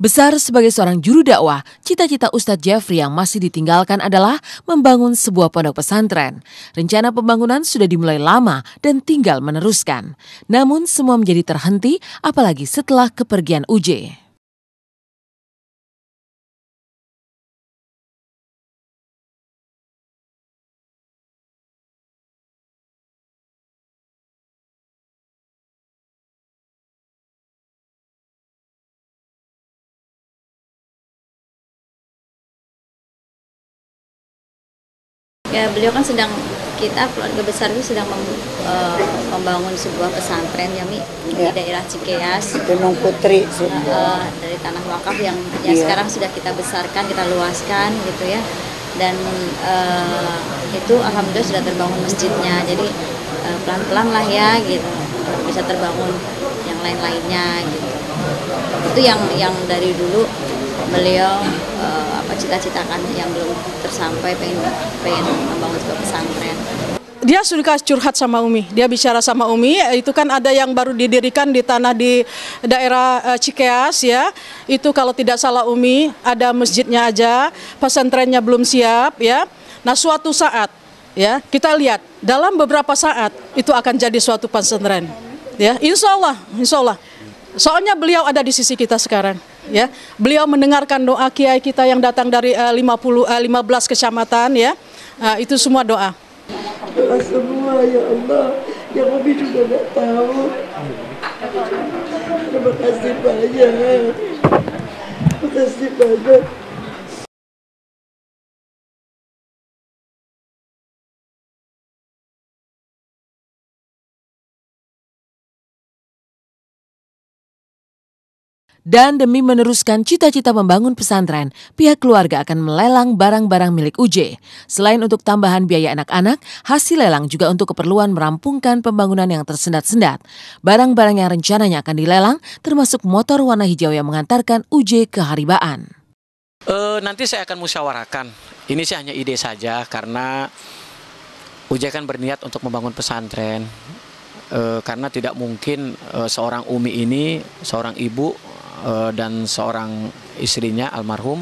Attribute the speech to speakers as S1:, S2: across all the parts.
S1: Besar sebagai seorang juru dakwah, cita-cita Ustadz Jafri yang masih ditinggalkan adalah membangun sebuah pondok pesantren. Rencana pembangunan sudah dimulai lama dan tinggal meneruskan. Namun semua menjadi terhenti apalagi setelah kepergian UJ.
S2: Ya, beliau kan kita keluarga besar itu sedang membangun sebuah pesantren ya, Mi, di daerah Cikeas.
S3: Gunung Putri
S2: dari tanah wakaf yang sekarang sudah kita besarkan, kita luaskan gitu ya. Dan itu alhamdulillah sudah terbangun masjidnya. Jadi pelan-pelan lah ya gitu, bisa terbangun yang lain-lainnya gitu. Itu yang dari dulu beliau cita-citakan yang belum tersampai, pengen membangun sebuah pesantren.
S4: Dia suka curhat sama Umi, dia bicara sama Umi, itu kan ada yang baru didirikan di tanah di daerah Cikeas ya. Itu kalau tidak salah Umi, ada masjidnya aja, pesantrennya belum siap ya. Nah suatu saat ya, kita lihat dalam beberapa saat itu akan jadi suatu pesantren. Ya, insya Allah. Soalnya beliau ada di sisi kita sekarang. Ya, beliau mendengarkan doa kiai kita yang datang dari 15 kecamatan ya. Itu semua doa.
S3: Doa semua ya Allah, yang Umi juga nggak tahu. Terima kasih banyak. Terima kasih banyak.
S1: Dan demi meneruskan cita-cita membangun pesantren, pihak keluarga akan melelang barang-barang milik UJ. Selain untuk tambahan biaya anak-anak, hasil lelang juga untuk keperluan merampungkan pembangunan yang tersendat-sendat. Barang-barang yang rencananya akan dilelang termasuk motor warna hijau yang mengantarkan UJ ke Haribaan.
S5: Nanti saya akan musyawarahkan. Ini sih hanya ide saja karena UJ kan berniat untuk membangun pesantren. Karena tidak mungkin seorang Umi ini, seorang ibu dan seorang istrinya almarhum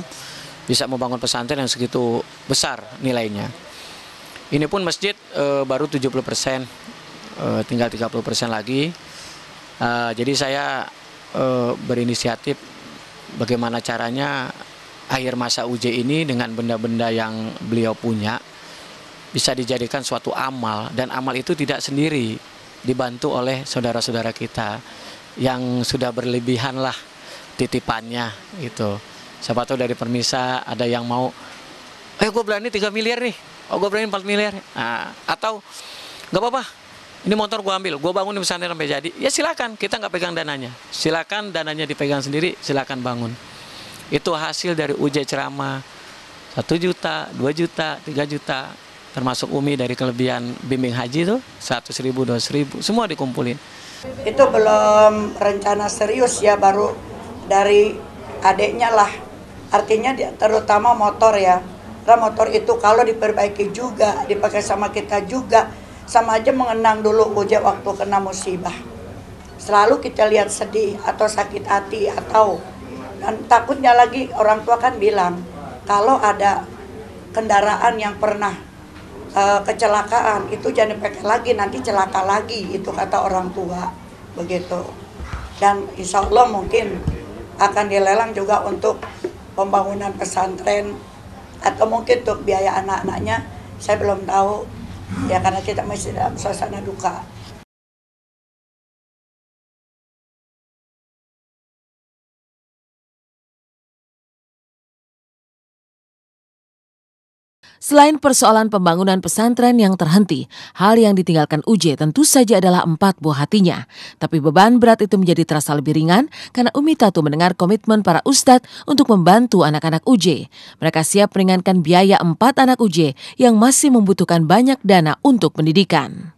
S5: bisa membangun pesantren yang segitu besar nilainya. Ini pun masjid baru 70%, tinggal 30% lagi. Jadi saya berinisiatif bagaimana caranya akhir masa UJ ini dengan benda-benda yang beliau punya bisa dijadikan suatu amal, dan amal itu tidak sendiri, dibantu oleh saudara-saudara kita yang sudah berlebihan lah titipannya gitu. Siapa tahu dari permisa ada yang mau, gue berani 3 miliar nih, gue berani 4 miliar. Nah, atau gak apa-apa, ini motor gue ambil, gue bangun di pesantren sampai jadi. Ya silakan, kita nggak pegang dananya. Silakan dananya dipegang sendiri, silakan bangun. Itu hasil dari UJ ceramah 1 juta, 2 juta, 3 juta. Termasuk Umi dari kelebihan bimbing haji tuh 100.000, 200.000, semua dikumpulin.
S3: Itu belum rencana serius ya, baru dari adiknya lah. Artinya terutama motor ya. Karena motor itu kalau diperbaiki juga, dipakai sama kita juga, sama aja mengenang dulu UJ waktu kena musibah. Selalu kita lihat sedih atau sakit hati atau, dan takutnya lagi orang tua kan bilang kalau ada kendaraan yang pernah kecelakaan itu jangan dipakai lagi, nanti celaka lagi, itu kata orang tua begitu. Dan insya Allah mungkin akan dilelang juga untuk pembangunan pesantren atau mungkin untuk biaya anak-anaknya, saya belum tahu ya karena kita masih dalam suasana duka.
S1: Selain persoalan pembangunan pesantren yang terhenti, hal yang ditinggalkan UJ tentu saja adalah 4 buah hatinya. Tapi beban berat itu menjadi terasa lebih ringan karena Umi Tatu mendengar komitmen para ustadz untuk membantu anak-anak UJ. Mereka siap meringankan biaya 4 anak UJ yang masih membutuhkan banyak dana untuk pendidikan.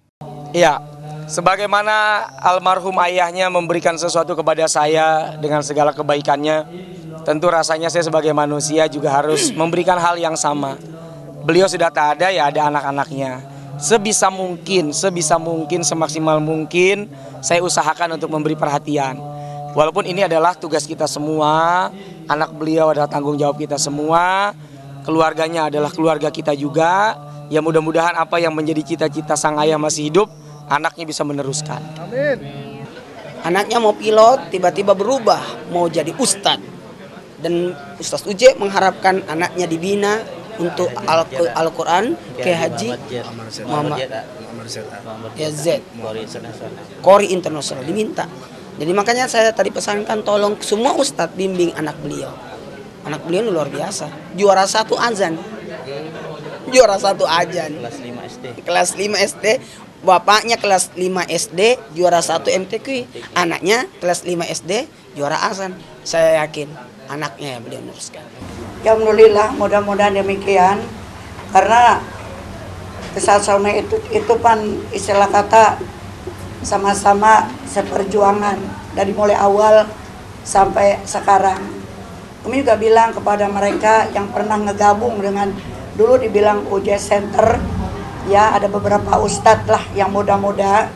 S6: Iya, sebagaimana almarhum ayahnya memberikan sesuatu kepada saya dengan segala kebaikannya, tentu rasanya saya sebagai manusia juga harus memberikan hal yang sama. Beliau sudah tak ada, ya ada anak-anaknya. Sebisa mungkin, semaksimal mungkin saya usahakan untuk memberi perhatian. Walaupun ini adalah tugas kita semua, anak beliau adalah tanggung jawab kita semua, keluarganya adalah keluarga kita juga. Ya mudah-mudahan apa yang menjadi cita-cita sang ayah masih hidup, anaknya bisa meneruskan.
S7: Amin. Anaknya mau pilot, tiba-tiba berubah mau jadi ustadz. Dan Ustadz Uje mengharapkan anaknya dibina untuk Al-Quran ke Haji Muhammad Z, Qori Internasional diminta. Jadi makanya saya tadi pesankan tolong semua ustadz bimbing anak beliau. Anak beliau luar biasa, juara 1 azan. Juara 1 azan. Kelas 5 SD. Kelas 5 SD, bapaknya kelas 5 SD, juara 1 MTQ. Anaknya kelas 5 SD, juara azan. Saya yakin anaknya yang beliau meneruskan.
S3: Ya alhamdulillah, mudah-mudahan demikian. Karena kesal-salnya itu kan istilah kata sama-sama seperjuangan dari mulai awal sampai sekarang. Kami juga bilang kepada mereka yang pernah ngegabung dengan dulu dibilang UJ Center, ya ada beberapa ustadz lah yang muda-muda.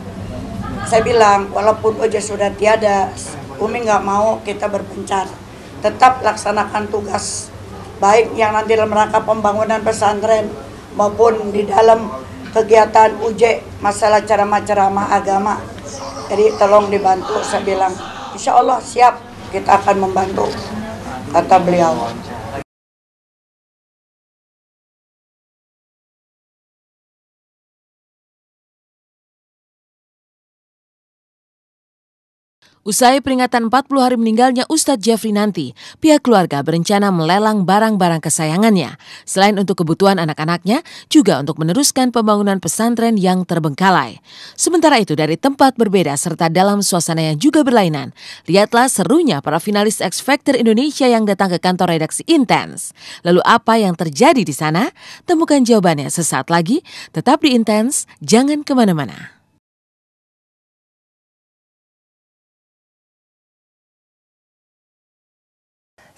S3: Saya bilang walaupun UJ sudah tiada, Umi nggak mau kita berpencar. Tetap laksanakan tugas baik yang nanti dalam rangka pembangunan pesantren maupun di dalam kegiatan UJ masalah ceramah-ceramah agama. Jadi tolong dibantu, saya bilang insya Allah siap, kita akan membantu, kata beliau.
S1: Usai peringatan 40 hari meninggalnya Ustadz Jeffrey nanti, pihak keluarga berencana melelang barang-barang kesayangannya. Selain untuk kebutuhan anak-anaknya, juga untuk meneruskan pembangunan pesantren yang terbengkalai. Sementara itu dari tempat berbeda serta dalam suasana yang juga berlainan, lihatlah serunya para finalis X Factor Indonesia yang datang ke kantor redaksi Intens. Lalu apa yang terjadi di sana? Temukan jawabannya sesaat lagi. Tetap di Intens, jangan kemana-mana.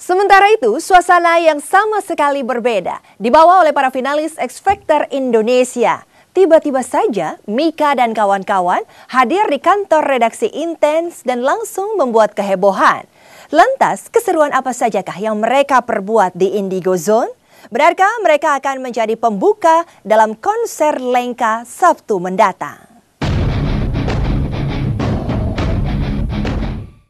S8: Sementara itu, suasana yang sama sekali berbeda dibawa oleh para finalis X Factor Indonesia. Tiba-tiba saja Mika dan kawan-kawan hadir di kantor redaksi Intens dan langsung membuat kehebohan. Lantas, keseruan apa sajakah yang mereka perbuat di Indigo Zone? Benarkah mereka akan menjadi pembuka dalam konser Lengka Sabtu mendatang?